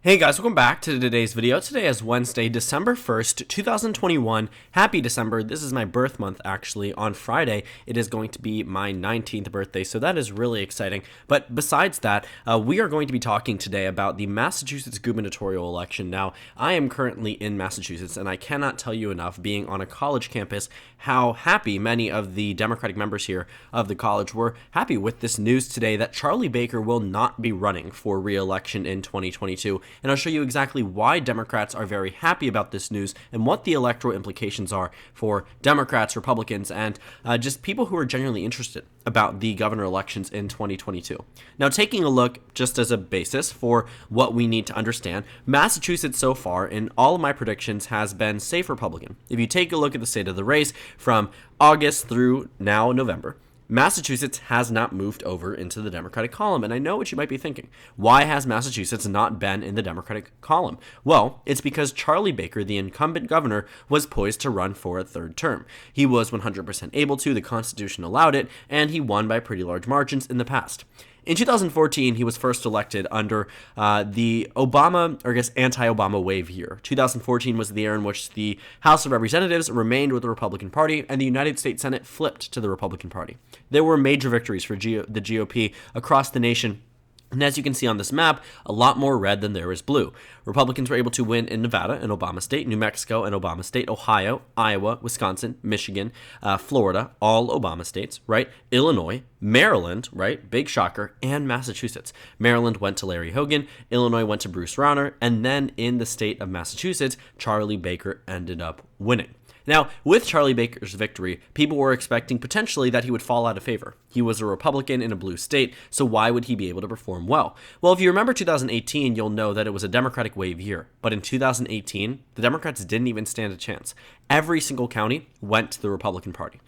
Hey guys, welcome back to today's video. Today is Wednesday, December 1st, 2021. Happy December. This is my birth month, actually. On Friday, it is going to be my 19th birthday, so that is really exciting. But besides that, we are going to be talking today about the Massachusetts gubernatorial election. Now, I am currently in Massachusetts, and I cannot tell you enough, being on a college campus, how happy many of the Democratic members here of the college were happy with this news today that Charlie Baker will not be running for re-election in 2022. And I'll show you exactly why Democrats are very happy about this news and what the electoral implications are for Democrats, Republicans, and just people who are genuinely interested about the governor elections in 2022. Now, taking a look just as a basis for what we need to understand, Massachusetts so far in all of my predictions has been safe Republican. If you take a look at the state of the race from August through now November, Massachusetts has not moved over into the Democratic column, and I know what you might be thinking. Why has Massachusetts not been in the Democratic column? Well, it's because Charlie Baker, the incumbent governor, was poised to run for a third term. He was 100% able to, the Constitution allowed it, and he won by pretty large margins in the past. In 2014, he was first elected under the Obama, or I guess anti-Obama wave year. 2014 was the year in which the House of Representatives remained with the Republican Party and the United States Senate flipped to the Republican Party. There were major victories for the GOP across the nation. And as you can see on this map, a lot more red than there is blue. Republicans were able to win in Nevada, an Obama state, New Mexico, an Obama state, Ohio, Iowa, Wisconsin, Michigan, Florida, all Obama states, right? Illinois, Maryland, right? Big shocker, and Massachusetts. Maryland went to Larry Hogan, Illinois went to Bruce Rauner, and then in the state of Massachusetts, Charlie Baker ended up winning. Now, with Charlie Baker's victory, people were expecting potentially that he would fall out of favor. He was a Republican in a blue state, so why would he be able to perform well? Well, if you remember 2018, you'll know that it was a Democratic wave year. But in 2018, the Democrats didn't even stand a chance. Every single county went to the Republican Party.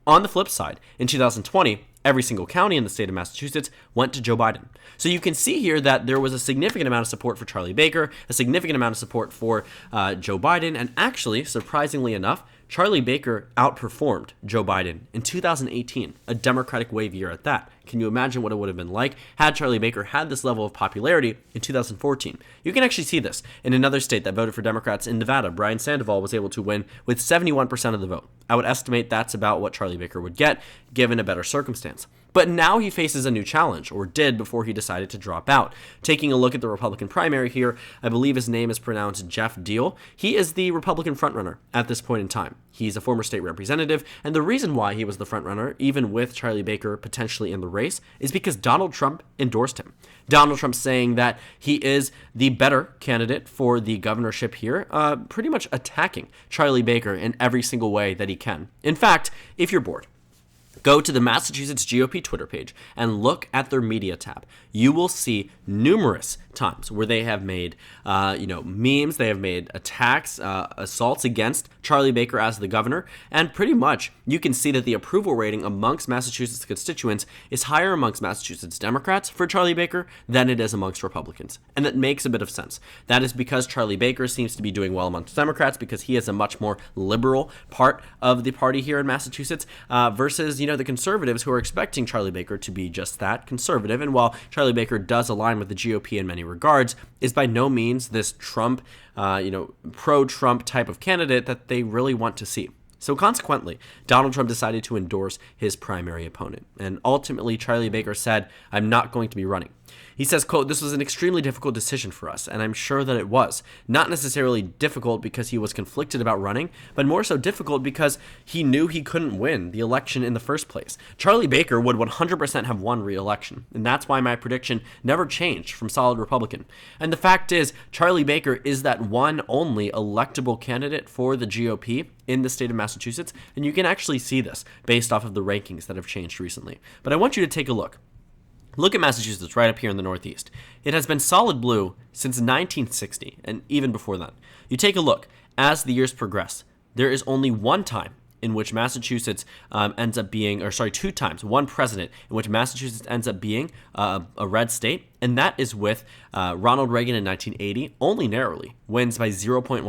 On the flip side, in 2020, every single county in the state of Massachusetts went to Joe Biden. So you can see here that there was a significant amount of support for Charlie Baker, a significant amount of support for Joe Biden, and actually, surprisingly enough, Charlie Baker outperformed Joe Biden in 2018, a Democratic wave year at that. Can you imagine what it would have been like had Charlie Baker had this level of popularity in 2014? You can actually see this in another state that voted for Democrats in Nevada. Brian Sandoval was able to win with 71% of the vote. I would estimate that's about what Charlie Baker would get given a better circumstance. But now he faces a new challenge, or did before he decided to drop out. Taking a look at the Republican primary here, I believe his name is pronounced Jeff Deal. He is the Republican frontrunner at this point in time. He's a former state representative, and the reason why he was the frontrunner, even with Charlie Baker potentially in the race, is because Donald Trump endorsed him. Donald Trump saying that he is the better candidate for the governorship here, pretty much attacking Charlie Baker in every single way that he can. In fact, if you're bored, go to the Massachusetts GOP Twitter page and look at their media tab. You will see numerous times where they have made, memes, they have made attacks, assaults against Charlie Baker as the governor, and pretty much you can see that the approval rating amongst Massachusetts constituents is higher amongst Massachusetts Democrats for Charlie Baker than it is amongst Republicans. And that makes a bit of sense. That is because Charlie Baker seems to be doing well amongst Democrats because he is a much more liberal part of the party here in Massachusetts versus, the conservatives who are expecting Charlie Baker to be just that, conservative. And while Charlie Baker does align with the GOP in many regards, is by no means this Trump, pro-Trump type of candidate that they really want to see. So consequently, Donald Trump decided to endorse his primary opponent. And ultimately, Charlie Baker said, "I'm not going to be running." He says, quote, "This was an extremely difficult decision for us, and I'm sure that it was. Not necessarily difficult because he was conflicted about running, but more so difficult because he knew he couldn't win the election in the first place. Charlie Baker would 100% have won re-election, and that's why my prediction never changed from solid Republican. And the fact is, Charlie Baker is that one only electable candidate for the GOP in the state of Massachusetts, and you can actually see this based off of the rankings that have changed recently. But I want you to take a look. Look at Massachusetts right up here in the Northeast. It has been solid blue since 1960, and even before that. You take a look. As the years progress, there is only one time in which Massachusetts ends up being, two times, one president in which Massachusetts ends up being a red state, and that is with Ronald Reagan in 1980, only narrowly, wins by 0.15,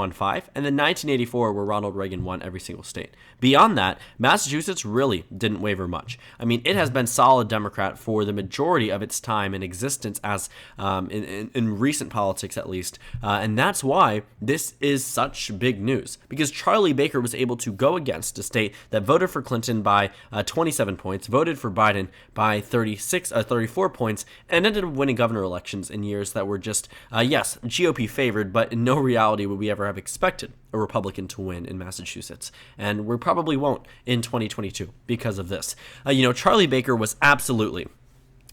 and then 1984, where Ronald Reagan won every single state. Beyond that, Massachusetts really didn't waver much. I mean, it has been solid Democrat for the majority of its time in existence, as in recent politics at least, and that's why this is such big news, because Charlie Baker was able to go against a state that voted for Clinton by 27 points, voted for Biden by 34 points, and ended up winning governor elections in years that were just, yes, GOP favored, but in no reality would we ever have expected a Republican to win in Massachusetts. And we probably won't in 2022 because of this. Charlie Baker was absolutely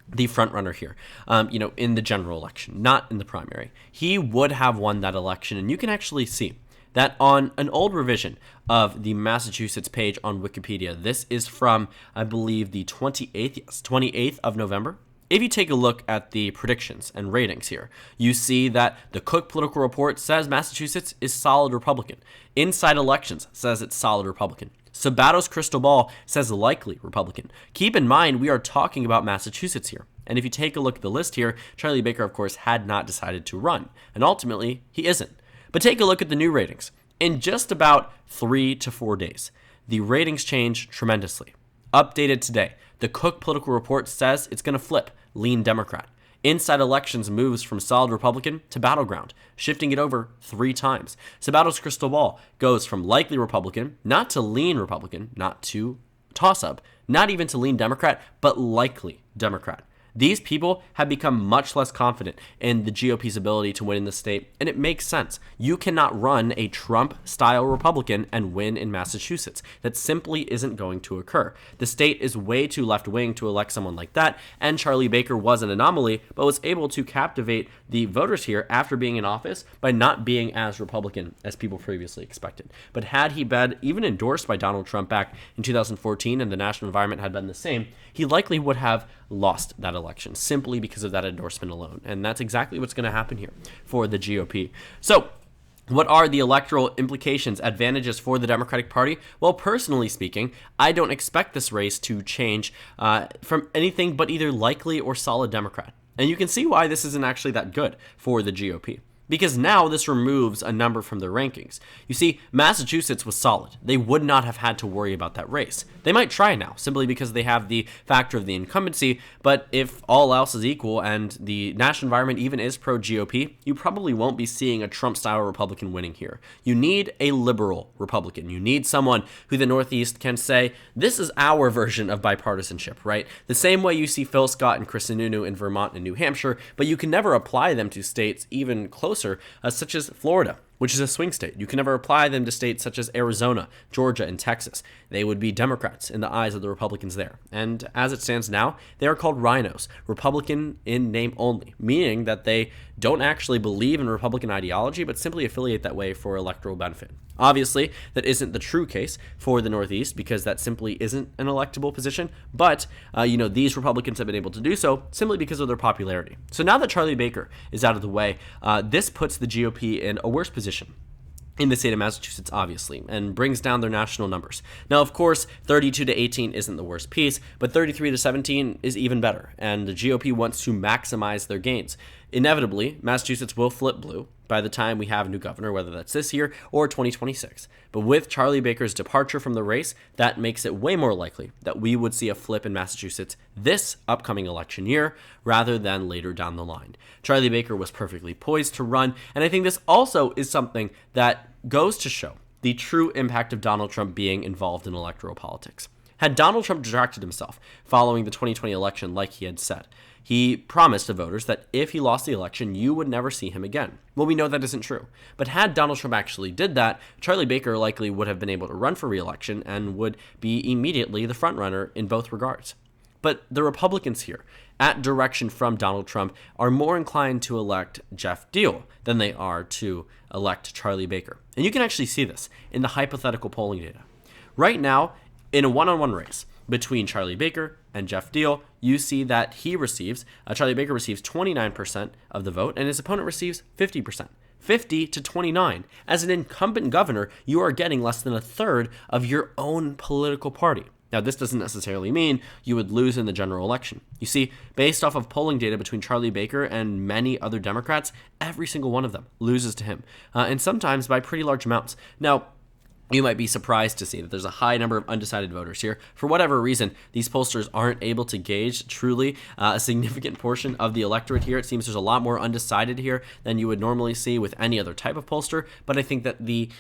the front runner here, in the general election, not in the primary. He would have won that election, and you can actually see that on an old revision of the Massachusetts page on Wikipedia. This is from, I believe, the 28th of November. If you take a look at the predictions and ratings here, you see that the Cook Political Report says Massachusetts is solid Republican. Inside Elections says it's solid Republican. Sabato's crystal ball says likely Republican. Keep in mind, we are talking about Massachusetts here. And if you take a look at the list here, Charlie Baker, of course, had not decided to run. And ultimately, he isn't. But take a look at the new ratings. In just about 3 to 4 days, the ratings change tremendously. Updated today, the Cook Political Report says it's going to flip, lean Democrat. Inside Elections moves from solid Republican to battleground, shifting it over 3 times. Sabato's crystal ball goes from likely Republican, not to lean Republican, not to toss-up, not even to lean Democrat, but likely Democrat. These people have become much less confident in the GOP's ability to win in the state, and it makes sense. You cannot run a Trump-style Republican and win in Massachusetts. That simply isn't going to occur. The state is way too left-wing to elect someone like that, and Charlie Baker was an anomaly, but was able to captivate the voters here after being in office by not being as Republican as people previously expected. But had he been even endorsed by Donald Trump back in 2014 and the national environment had been the same, he likely would have lost that election simply because of that endorsement alone. And that's exactly what's going to happen here for the GOP. So what are the electoral implications, advantages for the Democratic Party? Well, personally speaking, I don't expect this race to change from anything but either likely or solid Democrat. And you can see why this isn't actually that good for the GOP. Because now this removes a number from their rankings. You see, Massachusetts was solid. They would not have had to worry about that race. They might try now, simply because they have the factor of the incumbency, but if all else is equal and the national environment even is pro-GOP, you probably won't be seeing a Trump-style Republican winning here. You need a liberal Republican. You need someone who the Northeast can say, this is our version of bipartisanship, right? The same way you see Phil Scott and Chris Sununu in Vermont and New Hampshire, but you can never apply them to states even closer, such as Florida, which is a swing state. You can never apply them to states such as Arizona, Georgia, and Texas. They would be Democrats in the eyes of the Republicans there. And as it stands now, they are called rhinos, Republican in name only, meaning that they don't actually believe in Republican ideology, but simply affiliate that way for electoral benefit. Obviously, that isn't the true case for the Northeast because that simply isn't an electable position, but these Republicans have been able to do so simply because of their popularity. So now that Charlie Baker is out of the way, this puts the GOP in a worse position in the state of Massachusetts, obviously, and brings down their national numbers. Now, of course, 32 to 18 isn't the worst piece, but 33 to 17 is even better, and the GOP wants to maximize their gains. Inevitably, Massachusetts will flip blue by the time we have a new governor, whether that's this year or 2026. But with Charlie Baker's departure from the race, that makes it way more likely that we would see a flip in Massachusetts this upcoming election year rather than later down the line. Charlie Baker was perfectly poised to run, and I think this also is something that goes to show the true impact of Donald Trump being involved in electoral politics. Had Donald Trump distracted himself following the 2020 election like he had said, he promised to voters that if he lost the election, you would never see him again. Well, we know that isn't true. But had Donald Trump actually did that, Charlie Baker likely would have been able to run for re-election and would be immediately the frontrunner in both regards. But the Republicans here, at direction from Donald Trump, are more inclined to elect Jeff Deal than they are to elect Charlie Baker. And you can actually see this in the hypothetical polling data. Right now, in a one-on-one race between Charlie Baker and Jeff Deal, you see that Charlie Baker receives 29% of the vote and his opponent receives 50%. 50 to 29. As an incumbent governor, you are getting less than a third of your own political party. Now, this doesn't necessarily mean you would lose in the general election. You see, based off of polling data between Charlie Baker and many other Democrats, every single one of them loses to him, and sometimes by pretty large amounts. Now, you might be surprised to see that there's a high number of undecided voters here. For whatever reason, these pollsters aren't able to gauge truly a significant portion of the electorate here. It seems there's a lot more undecided here than you would normally see with any other type of pollster. But I think that the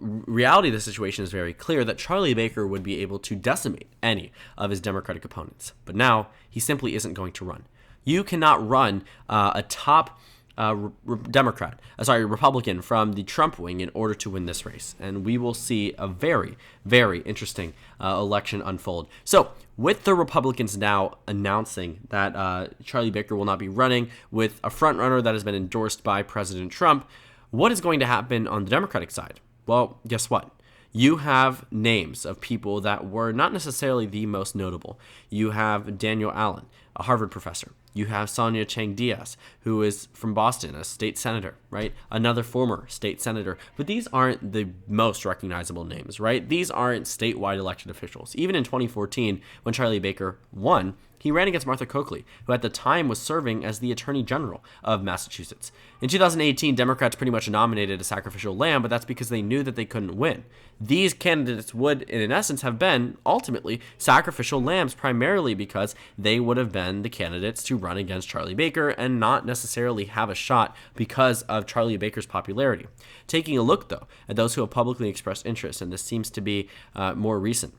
reality of the situation is very clear, that Charlie Baker would be able to decimate any of his Democratic opponents. But now he simply isn't going to run. You cannot run a top Republican from the Trump wing in order to win this race. And we will see a very, very interesting election unfold. So with the Republicans now announcing that Charlie Baker will not be running with a frontrunner that has been endorsed by President Trump, what is going to happen on the Democratic side? Well, guess what? You have names of people that were not necessarily the most notable. You have Daniel Allen, a Harvard professor. You have Sonia Chang Diaz, who is from Boston, a state senator, right? Another former state senator. But these aren't the most recognizable names, right? These aren't statewide elected officials. Even in 2014, when Charlie Baker won, he ran against Martha Coakley, who at the time was serving as the Attorney General of Massachusetts. In 2018, Democrats pretty much nominated a sacrificial lamb, but that's because they knew that they couldn't win. These candidates would, in essence, have been, ultimately, sacrificial lambs, primarily because they would have been the candidates to run against Charlie Baker and not necessarily have a shot because of Charlie Baker's popularity. Taking a look, though, at those who have publicly expressed interest, and this seems to be more recent.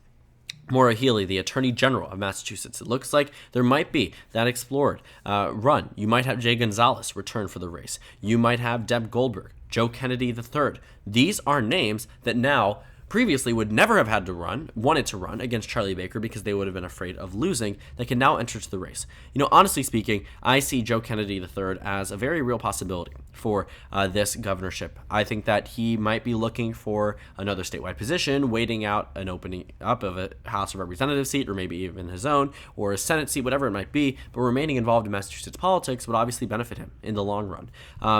Maura Healey, the Attorney General of Massachusetts. It looks like there might be that explored run. You might have Jay Gonzalez return for the race. You might have Deb Goldberg, Joe Kennedy III. These are names that now previously would never have wanted to run against Charlie Baker because they would have been afraid of losing, that can now enter to the race. You know, honestly speaking, I see Joe Kennedy III as a very real possibility for this governorship. I think that he might be looking for another statewide position, waiting out an opening up of a House of Representatives seat, or maybe even his own, or a Senate seat, whatever it might be, but remaining involved in Massachusetts politics would obviously benefit him in the long run.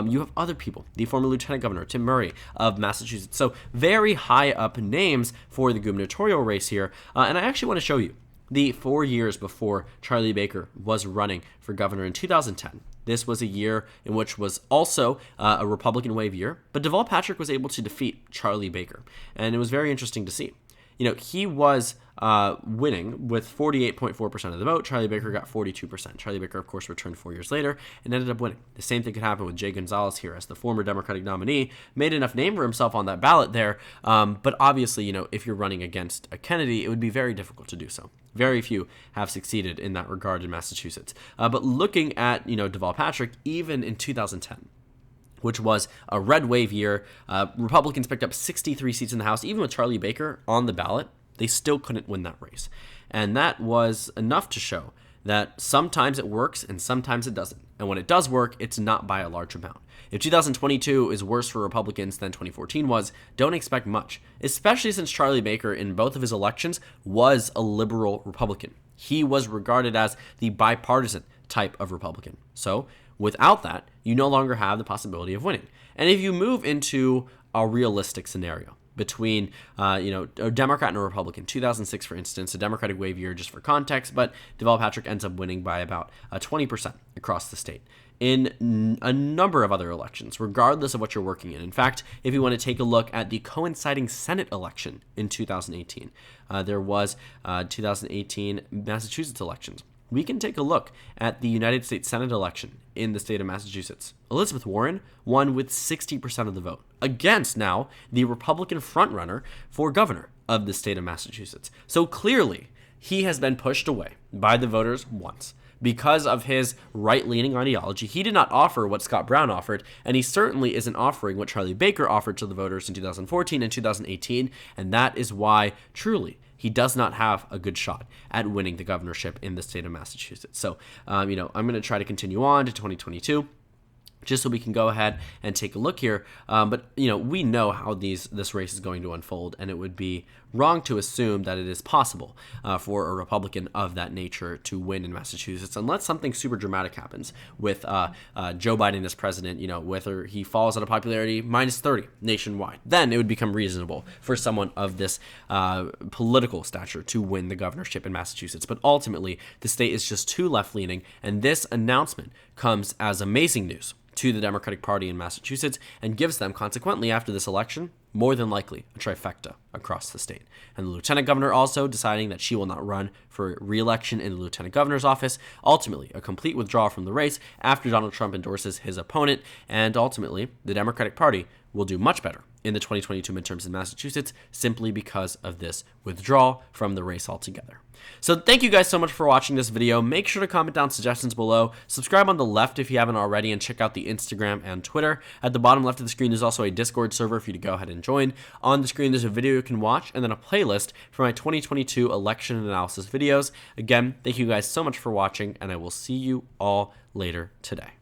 You have other people, the former Lieutenant Governor Tim Murray of Massachusetts. So very high up names for the gubernatorial race here, and I actually want to show you the 4 years before Charlie Baker was running for governor in 2010. This was a year in which was also a Republican wave year, but Deval Patrick was able to defeat Charlie Baker, and it was very interesting to see. You know, he was winning with 48.4% of the vote. Charlie Baker got 42%. Charlie Baker, of course, returned 4 years later and ended up winning. The same thing could happen with Jay Gonzalez here, as the former Democratic nominee made enough name for himself on that ballot there. But obviously, you know, if you're running against a Kennedy, it would be very difficult to do so. Very few have succeeded in that regard in Massachusetts. But looking at, you know, Deval Patrick, even in 2010, which was a red wave year, Republicans picked up 63 seats in the House. Even with Charlie Baker on the ballot, they still couldn't win that race. And that was enough to show that sometimes it works and sometimes it doesn't. And when it does work, it's not by a large amount. If 2022 is worse for Republicans than 2014 was, don't expect much, especially since Charlie Baker in both of his elections was a liberal Republican. He was regarded as the bipartisan type of Republican. So without that, you no longer have the possibility of winning. And if you move into a realistic scenario between, a Democrat and a Republican, 2006, for instance, a Democratic wave year just for context, but Deval Patrick ends up winning by about 20% across the state in a number of other elections, regardless of what you're working in. In fact, if you want to take a look at the coinciding Senate election in 2018, there was 2018 Massachusetts elections. We can take a look at the United States Senate election in the state of Massachusetts. Elizabeth Warren won with 60% of the vote against now the Republican frontrunner for governor of the state of Massachusetts. So clearly, he has been pushed away by the voters once because of his right-leaning ideology. He did not offer what Scott Brown offered, and he certainly isn't offering what Charlie Baker offered to the voters in 2014 and 2018, and that is why, truly, he does not have a good shot at winning the governorship in the state of Massachusetts. So, I'm going to try to continue on to 2022. just so we can go ahead and take a look here. But, we know how this race is going to unfold, and it would be wrong to assume that it is possible for a Republican of that nature to win in Massachusetts, unless something super dramatic happens with Joe Biden as president, whether he falls at a popularity -30 nationwide. Then it would become reasonable for someone of this political stature to win the governorship in Massachusetts. But ultimately, the state is just too left-leaning, and this announcement comes as amazing news to the Democratic Party in Massachusetts and gives them, consequently, after this election, more than likely a trifecta across the state. And the lieutenant governor also deciding that she will not run for re-election in the lieutenant governor's office, ultimately a complete withdrawal from the race after Donald Trump endorses his opponent, and ultimately the Democratic Party will do much better in the 2022 midterms in Massachusetts simply because of this withdrawal from the race altogether. So thank you guys so much for watching this video. Make sure to comment down suggestions below. Subscribe on the left if you haven't already, and check out the Instagram and Twitter. At the bottom left of the screen, there's also a Discord server for you to go ahead and join. On the screen, there's a video you can watch, and then a playlist for my 2022 election analysis videos. Again, thank you guys so much for watching, and I will see you all later today.